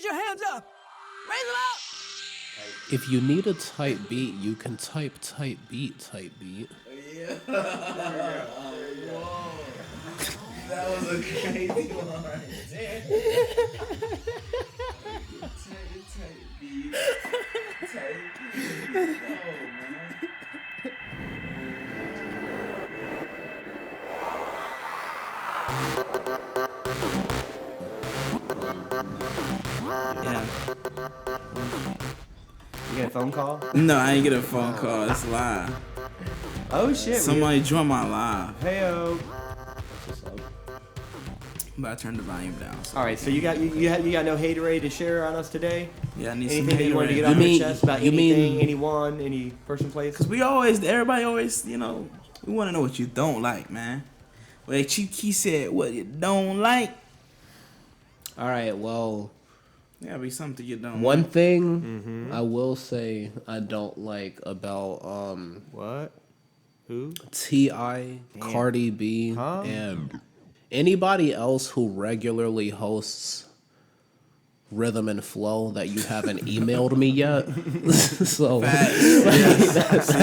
Raise your hands up. Raise them up. If you need a tight beat, you can type tight beat, tight beat. Yeah. Whoa. That was a crazy one right there. Tight beat. Tight beat. Oh, man. Yeah. You get a phone call? No, I ain't get a phone call. It's live. Oh shit! Somebody joined my live, Heyo. but I turned the volume down. So. All right, so you got no haterade to share on us today? Yeah, I need Anything some that you wanted to get haterade. off your chest about anything, anyone, any person, place? Cause everybody always, we want to know what you don't like, man. Like Chief Key said, what you don't like. All right, well, There gotta be something you don't one like. thing I will say I don't like about What? Who? T.I., Cardi B, and anybody else who regularly hosts Rhythm and Flow that you haven't emailed me yet. So That's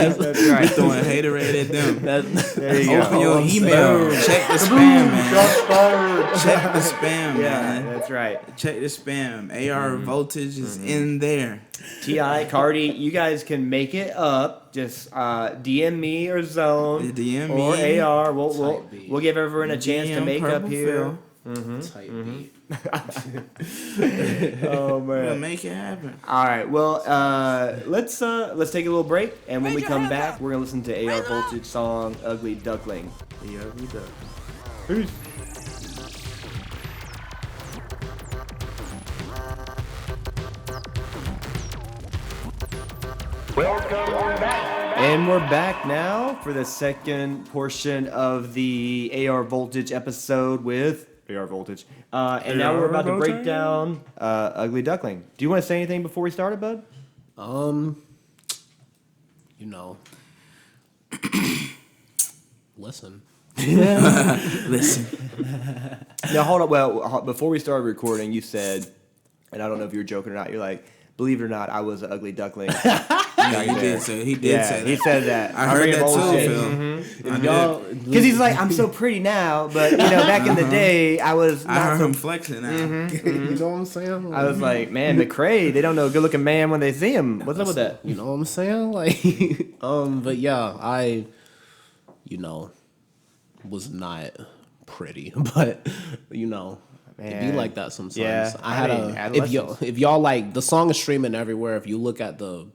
right. Throwing haterade at them. There you go. Open your email. Check the spam, man. Check the spam, Yeah, man. that's right. Check the spam. AR Voltage is in there. T.I., Cardi, you guys can make it up. Just DM me or Zone DM or me. AR. Type We'll beat. give everyone a chance to DM make up Purple here. Phil. Tight beat. Oh We'll man! make it happen. All right, well, let's take a little break, and when we come back, we're gonna listen to AR Voltage song "Ugly Duckling." Yeah, we do. Peace. And we're back now for the second portion of the AR Voltage episode with AR Voltage. And now we're about to break down Ugly Duckling. Do you want to say anything before we started, bud? Listen. Listen. Now, hold on. Well, before we started recording, you said, and I don't know if you were joking or not, you're like, believe it or not, I was an ugly duckling. Yeah, he did say that. He said that. I heard that too, Phil. Because he's like, I'm so pretty now, but back in the day, I was. I heard him flexing now. You know what I'm saying? I was like, man, McCray, they don't know a good looking man when they see him. What's up with that? You know what I'm saying? Like, but yeah, I, was not pretty, but it be like that sometimes. Yeah, I had if y'all like the song is streaming everywhere. If you look at the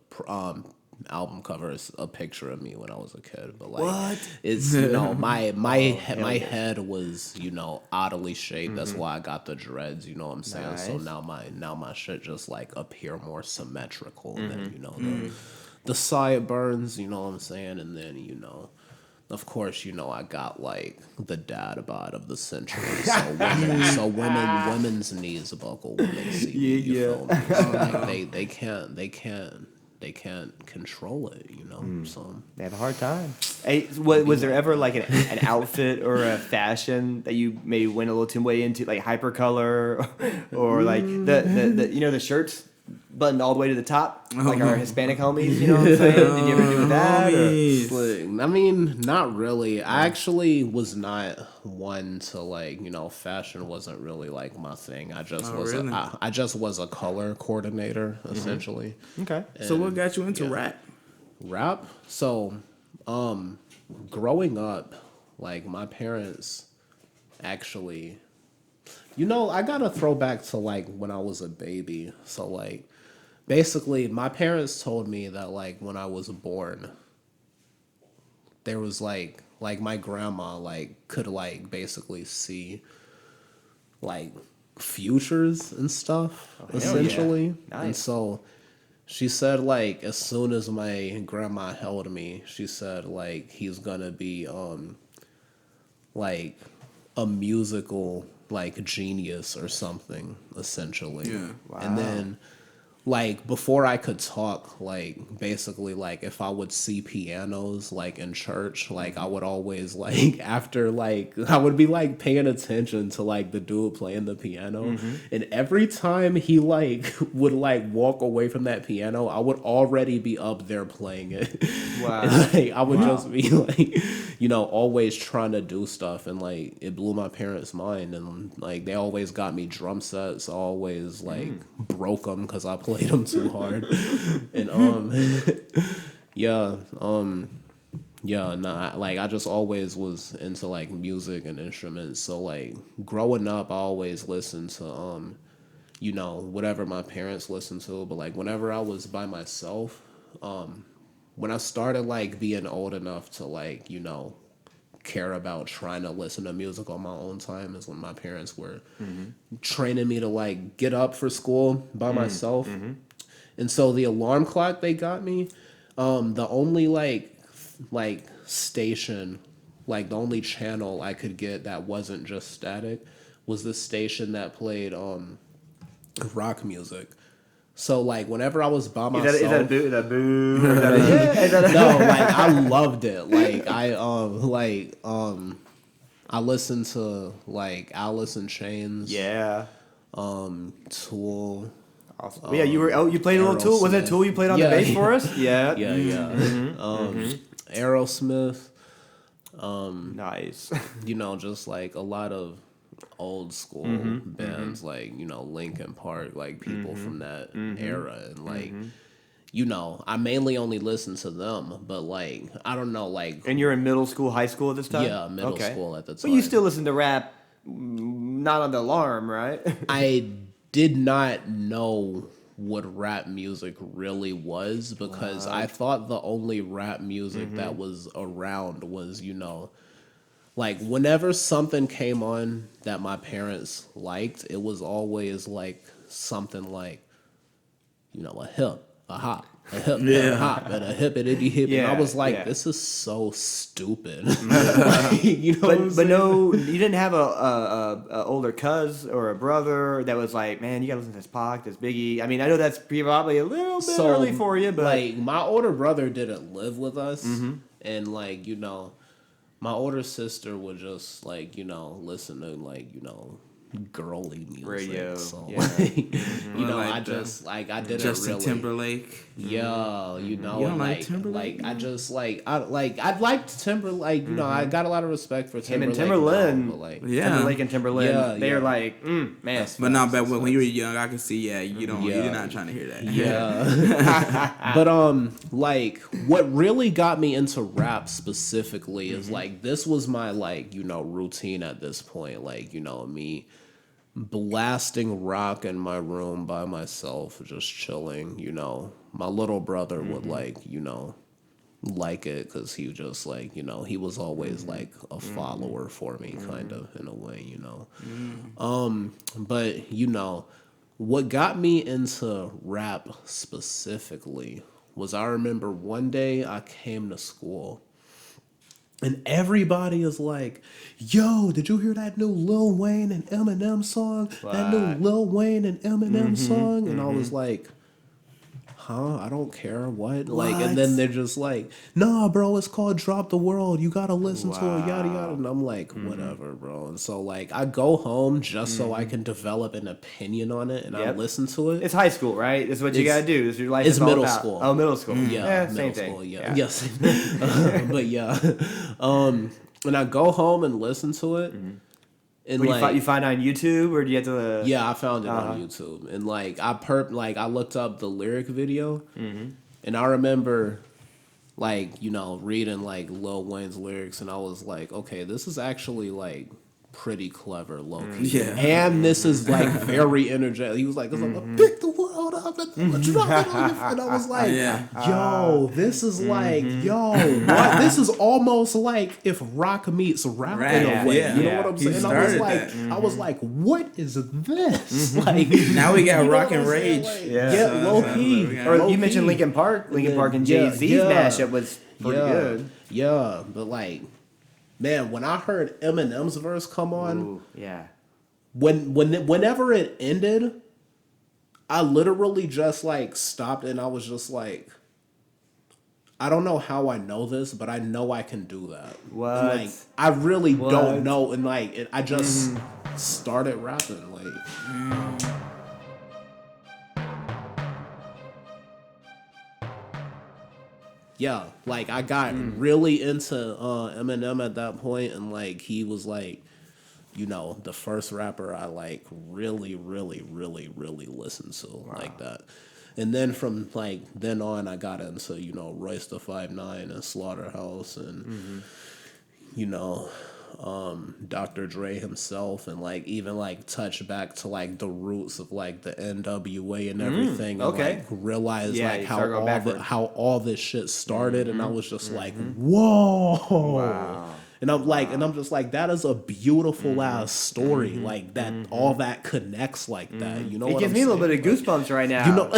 album cover, it's a picture of me when I was a kid. But like, What? it's my head was oddly shaped. That's why I got the dreads. You know what I'm saying? Nice. So now my shit just like appear more symmetrical than the sideburns. You know what I'm saying? And then of course, I got like the dad bod of the century. So women's knees buckle when they see me. You feel me? So, like, they can't control it. So They have a hard time. Hey, was there ever like an outfit or a fashion that you maybe went a little too way into, like hypercolor, or like the shirts buttoned all the way to the top, like our Hispanic homies? You know what I'm saying? Did you ever do that? Or? I mean, not really. I actually was not one to like, fashion wasn't really like my thing. I just I just was a color coordinator essentially. Okay. So what got you into rap? Rap? So, growing up, like my parents actually, I got a throwback to like when I was a baby. So like, basically my parents told me that like when I was born, there was like my grandma like could like basically see like futures and stuff essentially. Yeah. Nice. And so she said like as soon as my grandma held me, she said like he's gonna be like a musical like genius or something essentially. Yeah. Wow. And then like before I could talk, like basically like if I would see pianos like in church, like I would always like after like I would be like paying attention to like the dude playing the piano, and every time he like would like walk away from that piano, I would already be up there playing it. Wow. And, like I would just be like, you know, always trying to do stuff, and like it blew my parents' mind, and like they always got me drum sets, always like broke them because I played them too hard, and nah, like I just always was into like music and instruments. So like growing up, I always listened to you know, whatever my parents listened to. But like whenever I was by myself, when I started like being old enough to like, you know, care about trying to listen to music on my own time is when my parents were training me to like get up for school by myself. And so the alarm clock they got me, the only like station, like the only channel I could get that wasn't just static was the station that played rock music. So like whenever I was by myself, Is that a boo? Is that a boo? Or is that a, yeah, is that a, no, like I loved it. Like I listened to like Alice in Chains, yeah. Tool. Awesome. Yeah, you played a little Tool. Was that Tool you played on the bass for us? Yeah. Yeah. Aerosmith. Nice. You know, just like a lot of old school bands, like, you know, Linkin Park, like people from that era, and like you know, I mainly only listen to them, but like I don't know, like. And you're in middle school, high school at this time? Yeah, middle school at the time. But you still listen to rap, not on the alarm, right? I did not know what rap music really was, because I thought the only rap music that was around was, you know, like whenever something came on that my parents liked, it was always like something like, you know, a hip, a hop, a hip, and a hop, and a hippity hip. And I was like, this is so stupid. Like, you know, but no, you didn't have a older cuz or a brother that was like, man, you gotta listen to this Pac, this Biggie. I mean, I know that's probably a little bit early for you, but like my older brother didn't live with us, and like, you know, my older sister would just like, you know, listen to like, you know, girly music. Radio. So Yeah. like, you know, like I just like I didn't Justin really. Timberlake. Yeah, you know, You don't and like like Timberlake? I just like I liked Timberlake. You know, I got a lot of respect for him and Timberlake. Timberland, But like, Yeah. Timberlake and Timberland, Yeah, they're yeah. like, man. But not back when you were young, I could see. Yeah, you don't. Yeah. You're not trying to hear that. Yeah. But like what really got me into rap specifically is like this was my like, you know, routine at this point. Like, you know, me blasting rock in my room by myself, just chilling, you know. My little brother would like, you know, like it because he was just like, you know, he was always like a follower for me, kind of in a way, you know. But you know, what got me into rap specifically was I remember one day I came to school and everybody is like, yo, did you hear that new Lil Wayne and Eminem song? That new Lil Wayne and Eminem song? And I was like, huh? I don't care. What? Like, and then they're just like, nah, bro, it's called Drop the World. You gotta listen to it, yada yada. And I'm like, whatever, bro. And so like I go home just so I can develop an opinion on it, and I listen to it. It's high school, right? This is what you It's- gotta do. This is your life. it's is all middle about. school. Oh, middle school. Yeah, same middle thing. school, yeah. Yes. But yeah. And I go home and listen to it. And What, like, you find it on YouTube, or do you have to? yeah, I found it on YouTube, and like I looked up the lyric video, and I remember, like, you know, reading like Lil Wayne's lyrics, and I was like, okay, this is actually like pretty clever, low key, Yeah. and this is like very energetic. He was like, I'm gonna pick the world up and drop it on your, and I was like, yo, this is like, yo, what? This is almost like if rock meets rap in a way. Yeah. You know what I'm He saying? I was started like, that. I was like, what is this? Like, Now we got you know Rock what and I'm saying? Rage. Like, Yeah. yeah, low So, key. we got- Or Low you mentioned key. Linkin Park. Linkin Park and Yeah, Jay-Z's yeah. mashup was pretty good. Yeah, but like, man, when I heard Eminem's verse come on, Ooh, yeah. whenever it ended, I literally just like stopped and I was just like, I don't know how I know this, but I know I can do that. What? And, like, I really What? don't know, and like I just started rapping. Like, yeah, like I got really into Eminem at that point, and like he was like, you know, the first rapper I like really listened to like that. And then from like then on, I got into, you know, Royce the 5'9" and Slaughterhouse and you know, Dr. Dre himself, and like even like touch back to like the roots of like the NWA and everything, and okay. like realize Yeah, like you start going backward. how all this shit started, and I was just like, whoa. Wow. And I'm just like, that is a beautiful ass story, like that all that connects like that. You know, It what gives I'm me a little saying? bit of goosebumps right now. You know-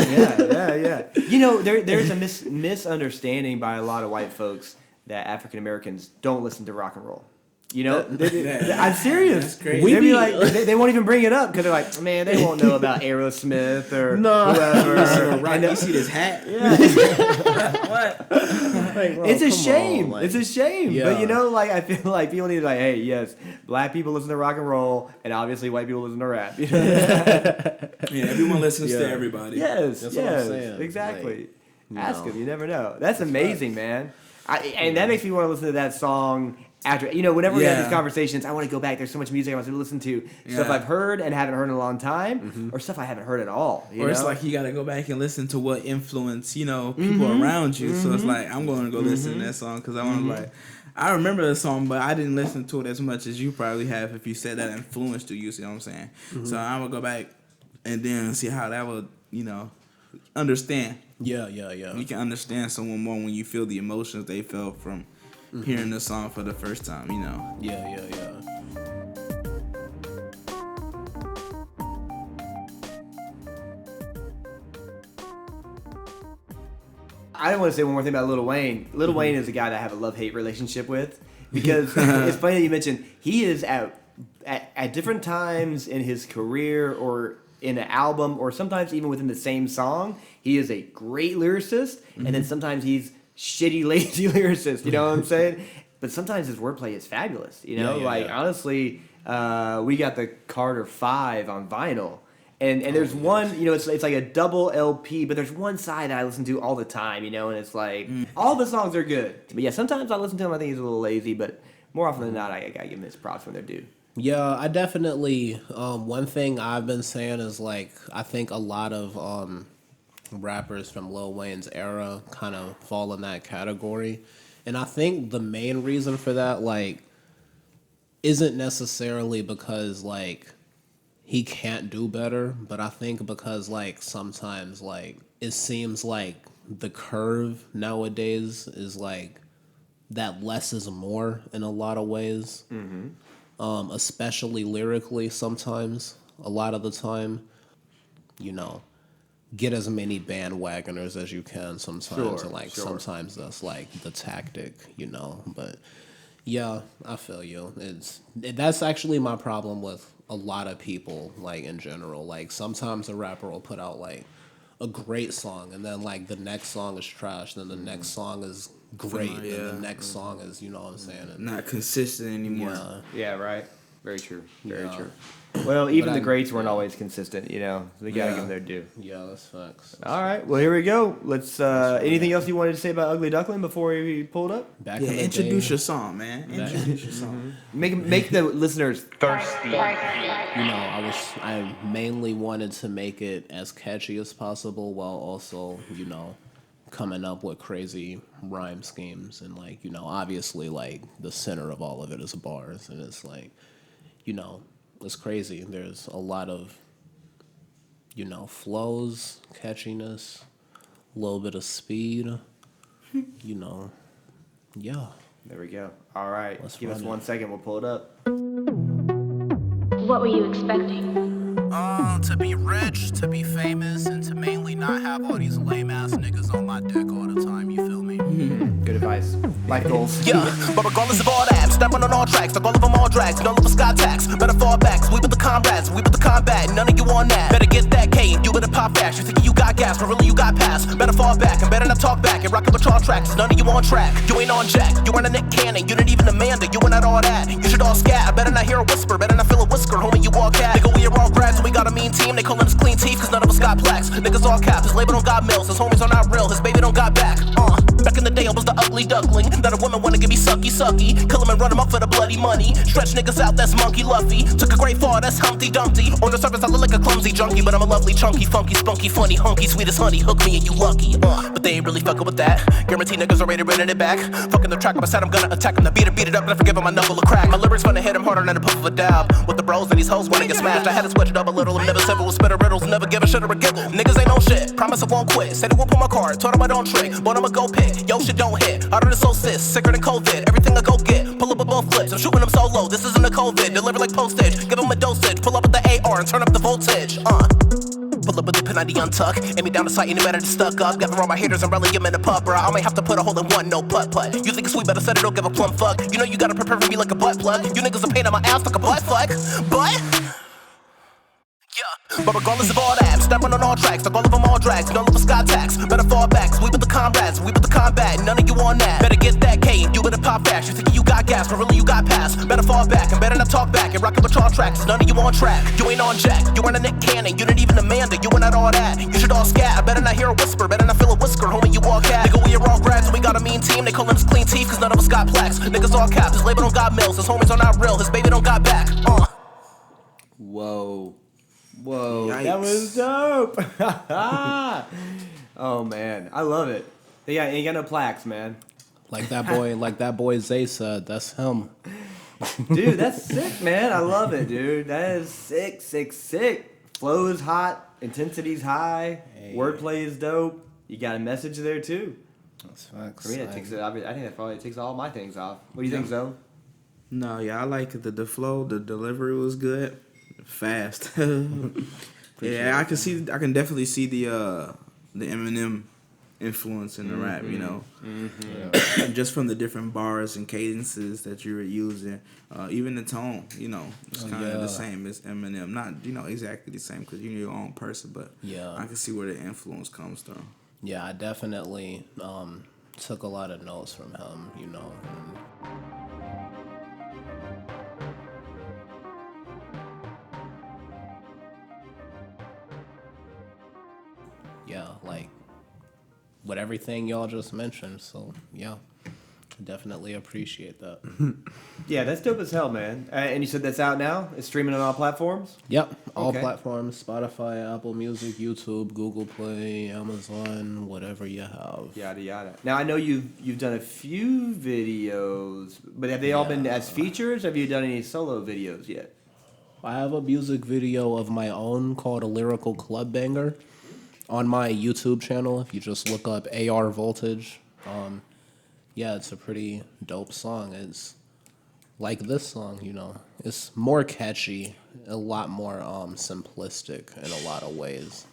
yeah. You know, there's a misunderstanding by a lot of white folks that African Americans don't listen to rock and roll. You know, I'm serious. That's crazy. They'd be like, they won't even bring it up because they're like, man, they won't know about Aerosmith or whoever. Right, you see this hat? Like, bro, It's a come shame. on, like- It's a shame. Yeah. But you know, like I feel like people need to like, hey, yes, black people listen to rock and roll, and obviously white people listen to rap. You know? Yeah, everyone listens to Yeah. everybody. Yes, That's what I'm yes, saying. exactly. Like, Ask no. them. You never know. That's amazing, man. And that makes me want to listen to that song after. You know, whenever we have these Yeah. conversations, I want to go back. There's so much music I want to listen to. Stuff Yeah. I've heard and haven't heard in a long time, or stuff I haven't heard at all. You Or it's know? like you got to go back and listen to what influenced, you know, people around you. So it's like, I'm going to go listen to that song because I want to like, I remember the song, but I didn't listen to it as much as you probably have if you said that influenced you, see what I'm saying? So I'm going to go back and then see how that would, you know, understand. Yeah. You can understand someone more when you feel the emotions they felt from hearing the song for the first time, you know. Yeah. I want to say one more thing about Lil Wayne. Lil Wayne is a guy that I have a love-hate relationship with because it's funny that you mentioned he is at different times in his career or in an album or sometimes even within the same song, he is a great lyricist, and then sometimes he's shitty, lazy lyricist. You know what I'm saying? But sometimes his wordplay is fabulous. You know, honestly, we got the Carter 5 on vinyl. And there's one, you know, it's like a double LP, but there's one side that I listen to all the time, you know, and it's like, all the songs are good. But yeah, sometimes I listen to him, I think he's a little lazy, but more often than not, I gotta give him his props when they're due. Yeah, I definitely, one thing I've been saying is like, I think a lot of rappers from Lil Wayne's era kind of fall in that category. And I think the main reason for that, like, isn't necessarily because, like, he can't do better, but I think because, like, sometimes, like, it seems like the curve nowadays is, like, that less is more in a lot of ways. Especially lyrically sometimes, a lot of the time, you know, get as many bandwagoners as you can sometimes, and, like, sometimes that's, like, the tactic, you know, but... Yeah, I feel you. That's actually my problem with a lot of people, like, in general. Like, sometimes a rapper will put out, like, a great song, and then, like, the next song is trash, then the next song is great, and the next song is, you know what I'm saying? And, Not consistent anymore. Yeah, right. Very true. Very Yeah. true. Well, even But the I- greats weren't always consistent, you know. They gotta Yeah. give them their due. Yeah, that's facts. All right, well, here we go. Let's, anything else you wanted to say about Ugly Duckling before we pulled up? Back Yeah, in the introduce day, your song, man. Introduce your song. Make the listeners thirsty. you know, I mainly wanted to make it as catchy as possible while also, you know, coming up with crazy rhyme schemes, and, like, you know, obviously, like, the center of all of it is bars, and it's like, you know, it's crazy. There's a lot of, you know, flows, catchiness, a little bit of speed, you know, yeah. There we go. All right, Let's give us run it. 1 second. We'll pull it up. What were you expecting? To be rich, to be famous, and to mainly not have all these lame ass niggas on my dick all the time, you feel me? Good advice. Life goals. Yeah, but regardless of all that, stepping on all tracks, like all of them all drags, no love for sky tax. Better fall back, 'cause we with the comrades, we with the combat, none of you on that. Better get that K and you better pop pop fast. You think you got gas, but really you got pass. Better fall back and better not talk back. And rockin' with y'all tracks, none of you on track. You ain't on jack, you ain't a Nick Cannon. You ain't even Amanda, you ain't not all that. You should all scat, I better not hear a whisper. Better not feel a whisker, homie, you all cat. Nigga, we are all grads and we got a mean team. They callin' us clean teeth, cause none of us got plaques. Niggas all cap, his label don't got mills. His homies are not real, his baby don't got back. Back in the day I was the ugly duckling. That a woman wanna give me sucky sucky. Kill him and run him up for the bloody money. Stretch niggas out, that's monkey luffy. Took a great fall, that's Humpty Dumpty. On the surface I look like a clumsy junkie, but I'm a lovely chunky, funky, spunky, funny, hunky, sweet as honey. Hook me and you lucky. But they ain't really fucking with that. Guarantee niggas already running it back. Fucking the track, but I said I'm gonna attack him. The beat it up, and I forgive him my knuckle of crack. My lyrics gonna hit him harder than a puff of a dab. With the bros and these hoes wanna get smashed. I had to switch it up a little. I'm never simple with spitter riddles. Never give a shit or a giggle. Niggas ain't no shit. Promise I won't quit. Said it won't pull my card. Told him I don't trick. But I'ma go pick. Yo, shit don't hit. Harder than so sis. Sicker than COVID. Everything I go get. Pull up with both flips. I'm shooting them so low. This isn't a COVID. Deliver like postage. Give him a dosage. Pull up with the AR and turn up the voltage. Pull up with the pin on the untuck. Aim me down the sight, any better to stuck up. Gather all my haters and rally, give me the pup, bro. I might have to put a hole in one, no putt. You think it's sweet, better set it, don't give a plum fuck. You know you gotta prepare for me like a butt plug. You niggas are pain on my ass like a butt fuck. But yeah, but regardless of all that, stepping on all tracks, like all of them all drags, none of us got tax. Better fall back, we with the comrades, we with the combat, none of you on that. Better get that K and you better pop fast. You think you got gas, but really you got pass. Better fall back and better not talk back. And rockin' with y'all tracks, none of you on track. You ain't on jack, you ain't a Nick Cannon, you ain't even Amanda, you ain't not all that. You should all scat, I better not hear a whisper, better not feel a whisker, homie, you all cat. Nigga, we are all grads and we got a mean team. They callin' us clean teeth, cause none of us got plaques. Niggas all cap, his label don't got mills, his homies are not real, his baby don't got back. Whoa, Yikes. that was dope. Oh man, I love it. They ain't got no plaques, man. Like that boy Zay said, that's him. Dude, that's sick, man. I love it, dude. That is sick. Flow is hot, intensity's high, wordplay is dope. You got a message there too. That's facts. For me, that takes it. I think that probably takes all my things off. What do you think, Zone? No, yeah, I like the flow. The delivery was good, fast. Yeah, I can definitely see the Eminem influence in the rap. You know, just from the different bars and cadences that you were using, even the tone. You know, it's kind of the same as Eminem. Not exactly the same because you're your own person, but I can see where the influence comes from. Yeah, I definitely took a lot of notes from him. You know. Yeah, like with everything y'all just mentioned. So yeah, definitely appreciate that. Yeah, that's dope as hell, man. And you said that's out now? It's streaming on all platforms? Yep, all Okay. platforms: Spotify, Apple Music, YouTube, Google Play, Amazon, whatever you have. Yada yada. Now I know you've done a few videos, but have they all been as features? Have you done any solo videos yet? I have a music video of my own called A Lyrical Club Banger on my YouTube channel. If you just look up AR Voltage, yeah, it's a pretty dope song. It's like this song, you know. It's more catchy, a lot more simplistic in a lot of ways,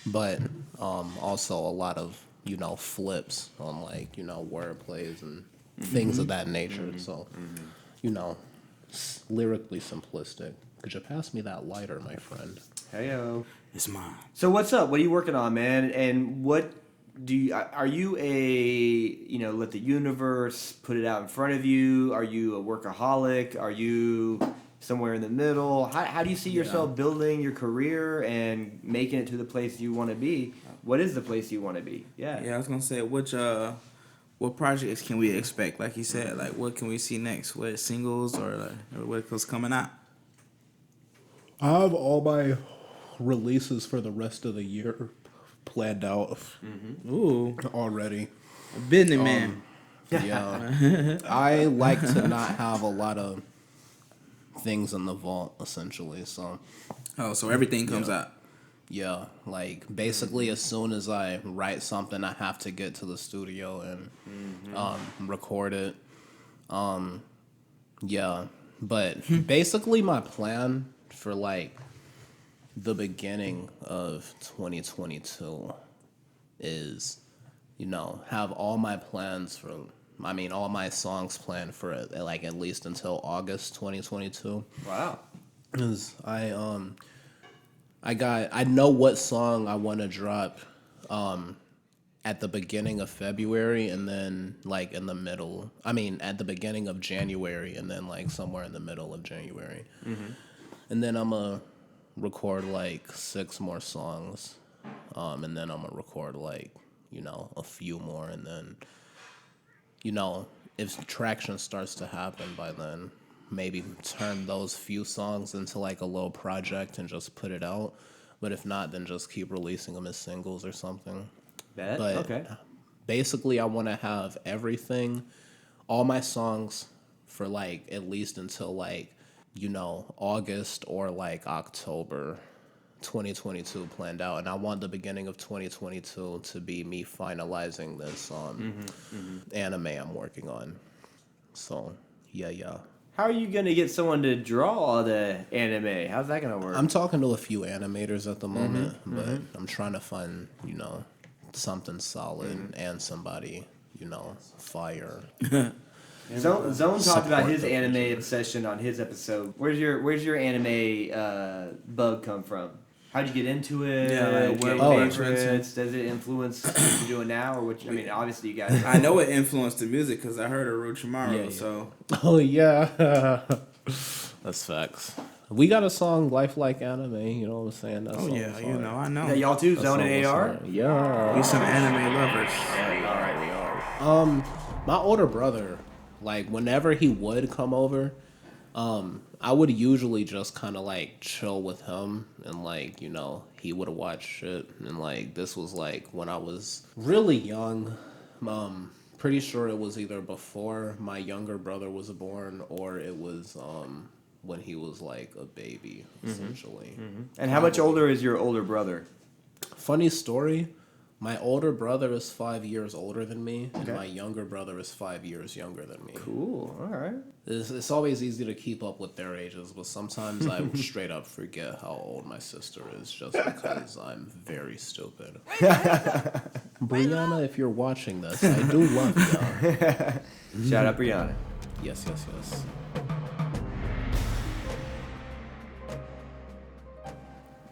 but also a lot of, you know, flips on, like, you know, word plays and things of that nature. So, you know, lyrically simplistic. Could you pass me that lighter, my friend? Heyo. It's mine. So what's up? What are you working on, man? And what are you let the universe put it out in front of you? Are you a workaholic? Are you somewhere in the middle? How do you see yourself building your career and making it to the place you want to be? What is the place you want to be? Yeah, I was gonna say what projects can we expect? Like you said, like what can we see next? What singles or what's coming out? I have all my releases for the rest of the year planned out Ooh, already. business man. Yeah. I like to not have a lot of things in the vault, essentially. So, So everything comes out. yeah, like basically as soon as I write something, I have to get to the studio and record it. Yeah, but basically my plan for like the beginning of 2022 is, you know, have all my plans for, all my songs planned for like at least until August 2022. Wow. Cause I I know what song I want to drop at the beginning of February and then like in the middle. I mean, at the beginning of January and then like somewhere in the middle of January. And then I'm going to record like 6 more songs. And then I'm going to record like, a few more. And then, if traction starts to happen by then, maybe turn those few songs into like a little project and just put it out. But if not, then just keep releasing them as singles or something. But okay. Basically, I want to have everything, all my songs for like at least until like, August or like October 2022 planned out. And I want the beginning of 2022 to be me finalizing this anime I'm working on. So, yeah. How are you gonna get someone to draw all the anime? How's that gonna work? I'm talking to a few animators at the moment, but I'm trying to find, something solid and somebody, fire. Zone talked about his the anime vision. obsession on his episode. Where's your anime bug come from? How'd you get into it? Yeah, like, What what favorites? Does it influence what you're doing now, or what? I mean, obviously you guys. I know it influenced the music because I heard Orochimaru. Yeah. So Oh, yeah. That's facts. We got a song, Lifelike Anime, you know what I'm saying? That oh song's yeah, hard. I know. Yeah, y'all too, That Zone song and was AR. hard. Yeah. We some anime lovers. We are. My older brother, like, whenever he would come over, I would usually just kind of, like, chill with him and, like, he would watch shit. And, like, this was, like, when I was really young. Pretty sure it was either before my younger brother was born or it was, when he was, like, a baby, essentially. And how much older is your older brother? Funny story. My older brother is 5 years older than me, and Okay. my younger brother is 5 years younger than me. Cool. All right. It's always easy to keep up with their ages, but sometimes I straight up forget how old my sister is just because I'm very stupid. Brianna, if you're watching this, I do love you. Shout out Brianna. Yes.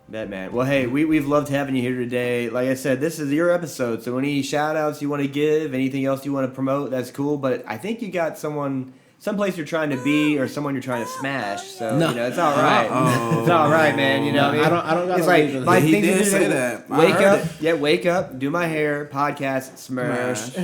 Bet, man. Well, hey, we've loved having you here today. Like I said, this is your episode, so any shout outs you want to give, anything else you want to promote, that's cool. But I think you got someplace you're trying to be or someone you're trying to smash. So, No. it's all right. It's all right, man. You know what I mean? I don't gotta It's like, leave it. my He thing to did do say is that. I wake heard up. Yeah, wake up, do my hair, podcast, smash.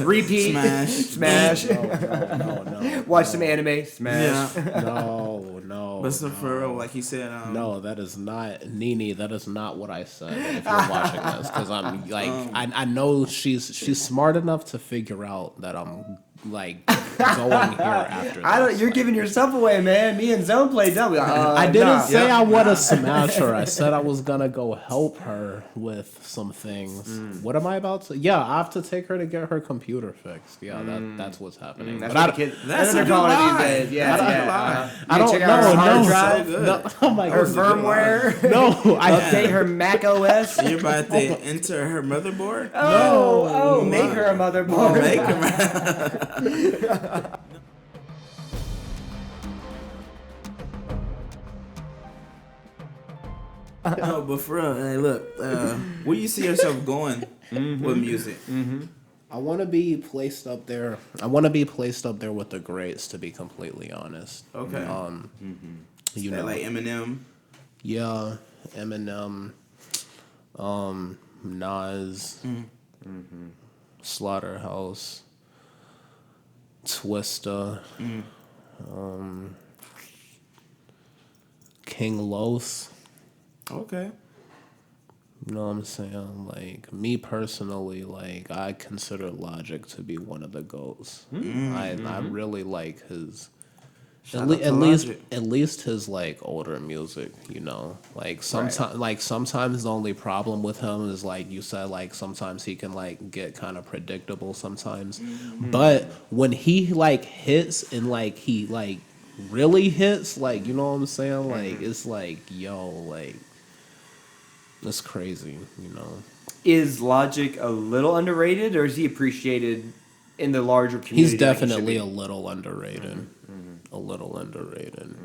Repeat. Smash. Smash. No. Watch some anime, smash. Yeah. No. But so for real, like he said, No, that is not Nene. That is not what I said. If you're watching this, because I'm like, I know she's smart enough to figure out that I'm like going here after. This. You're giving yourself away, man. Me and Zone played dumb. I didn't say I want to smash her. I said I was gonna go help her with some things. What am I about to? Yeah, I have to take her to get her computer fixed. Yeah, that's what's happening. That's But what the kids. That's That's what a they're calling good it lie. these days. Yeah, That's a yeah. good lie. I don't check out her hard know. drive, So good. No, oh my her god. firmware. No, I Update her Mac OS. You're about to enter her motherboard. Oh, make her a motherboard. Make her. No, but for real, hey, look, where you see yourself going with music? I want to be placed up there. I want to be placed up there with the greats. To be completely honest. Okay. You That know, like Eminem. yeah, Eminem, Nas, Slaughterhouse, Twista, King Los. Okay. You know what I'm saying? Like, me personally, like, I consider Logic to be one of the GOATs. I really like his... Shout out to Logic. At least his like older music, like sometimes the only problem with him is like you said, like sometimes he can like get kind of predictable sometimes, but when he like hits and like he like really hits, like you know what I'm saying, like it's like like it's crazy, Is Logic a little underrated, or is he appreciated in the larger community? He's like he should definitely be? a little underrated. A little underrated.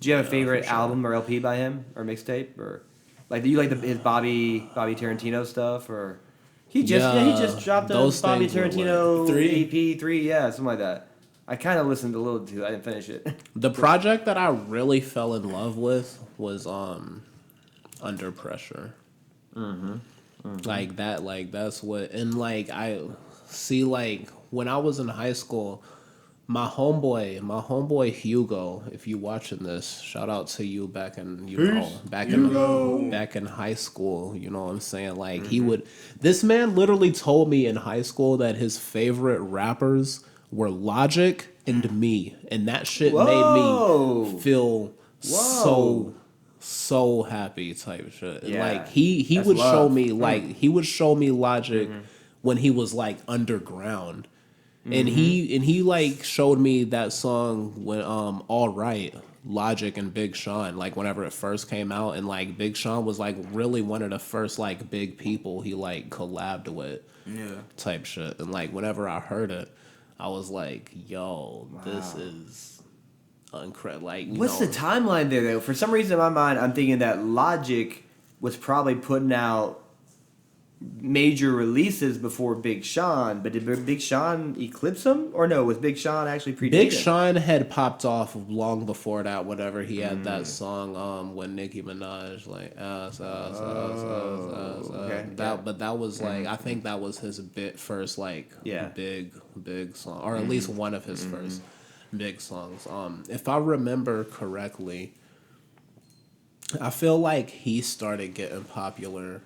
Do you have a favorite for sure. album or LP by him or mixtape or like do you like his Bobby Tarantino stuff or he just dropped a those Bobby things were Tarantino Three? EP 3 yeah something like that. I kind of listened a little to. I didn't finish it. The project that I really fell in love with was Under Pressure. Like that, like that's what, and like I see, like when I was in high school, my homeboy Hugo, if you watching this, shout out to you back in back in high school. You know what I'm saying? Like this man literally told me in high school that his favorite rappers were Logic and me, and that shit made me feel so happy type shit. Yeah. Like he That's would show love. me he would show me Logic when he was like underground. And he like showed me that song when All Right, Logic and Big Sean, like whenever it first came out, and like Big Sean was like really one of the first like big people he like collabed with. Type shit. And like whenever I heard it, I was like, yo, this is incredible. Like, What's the timeline there though? For some reason in my mind, I'm thinking that Logic was probably putting out major releases before Big Sean, but did Big Sean eclipse him? Or no, was Big Sean actually predated? Big Sean had popped off long before that, whatever he had that song when Nicki Minaj like okay. but that was like I think that was his first like big song, or at least one of his first big songs. If I remember correctly, I feel like he started getting popular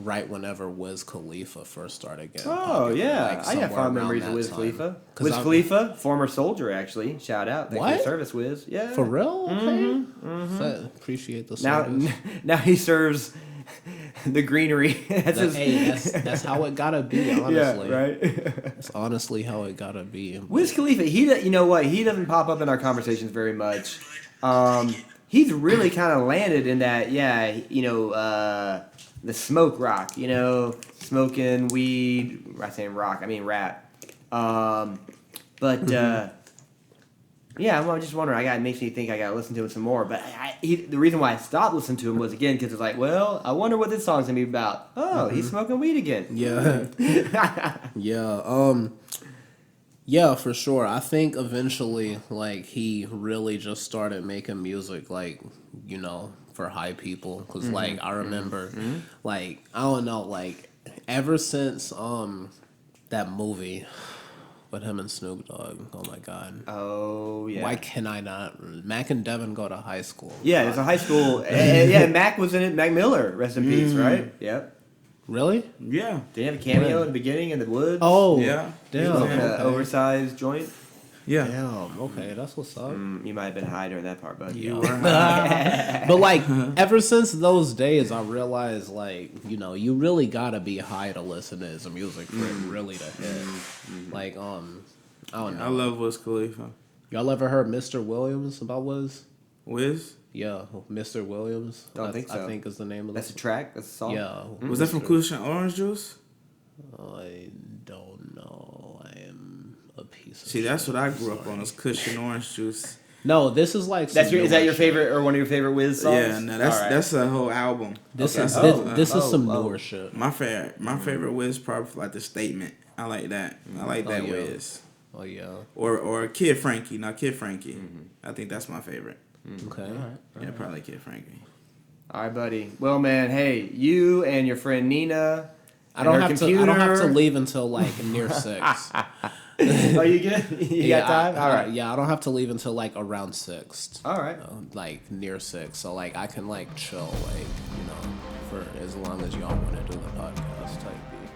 right whenever Wiz Khalifa first started getting popular. Yeah. Like I got fond memories of Wiz Khalifa. Wiz Khalifa, former soldier actually. Shout out. Thanks for your service, Wiz. Yeah. For real? Okay. Appreciate the service. Now he serves the greenery. That's how it gotta be, honestly. Yeah, right? That's honestly how it gotta be. Wiz Khalifa, you know what? He doesn't pop up in our conversations very much. He's really kind of landed in that, the smoke rock, smoking weed. I'm saying rock, I mean rap. I'm just wondering. It makes me think I gotta listen to him some more. But the reason why I stopped listening to him was again because it's like, well, I wonder what this song's gonna be about. Oh, he's smoking weed again. Yeah. Yeah, for sure. I think eventually, like, he really just started making music, like, for high people. Because, like, I remember, like, I don't know, like, ever since that movie with him and Snoop Dogg, oh my God. Oh, yeah. Why can I not? Mac and Devin go to high school. Yeah, there's a high school. And Mac was in it. Mac Miller, rest in peace, right? Yep. Really? Yeah. Did he have a cameo in the beginning in the woods? Oh. Yeah. Damn. An oversized joint? Yeah. Damn. Okay, that's what's up. You might have been high during that part, bud. You were high. But like ever since those days, I realized like you really gotta be high to listen to his music for it really to hit. Like I don't know. I love Wiz Khalifa. Y'all ever heard Mr. Williams about Wiz? Wiz? Yeah, Mr. Williams. Don't think so. I think is the name of That's the a track? That's a song? Yeah. Was that from Cushion Orange Juice? I don't know. I am a piece of See, that's what I grew up on, was Cushion Orange Juice. No, this is like Is that your favorite or one of your favorite Wiz songs? Yeah, no, that's a whole album. This Okay. is some newer shit. My favorite Wiz probably like The Statement. I like that. I like that yeah. Wiz. Oh yeah. Or Kid Frankie. Not Kid Frankie. I think that's my favorite. Okay. Yeah, probably Kid Frankie. All right, buddy. Well, man, hey, you and your friend Nina. I don't have to leave until like near 6. Oh, you good? You got time? All right. Yeah, I don't have to leave until like around 6. All right. Like near 6, so like I can like chill, like for as long as y'all want to do the podcast type beat.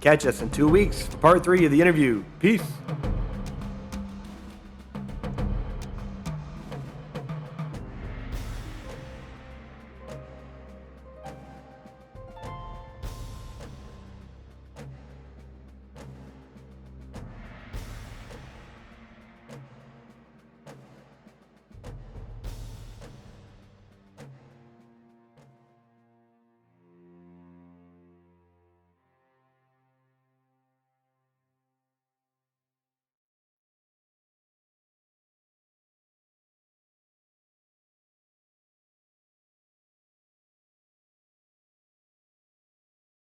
Catch us in 2 weeks for part 3 of the interview. Peace.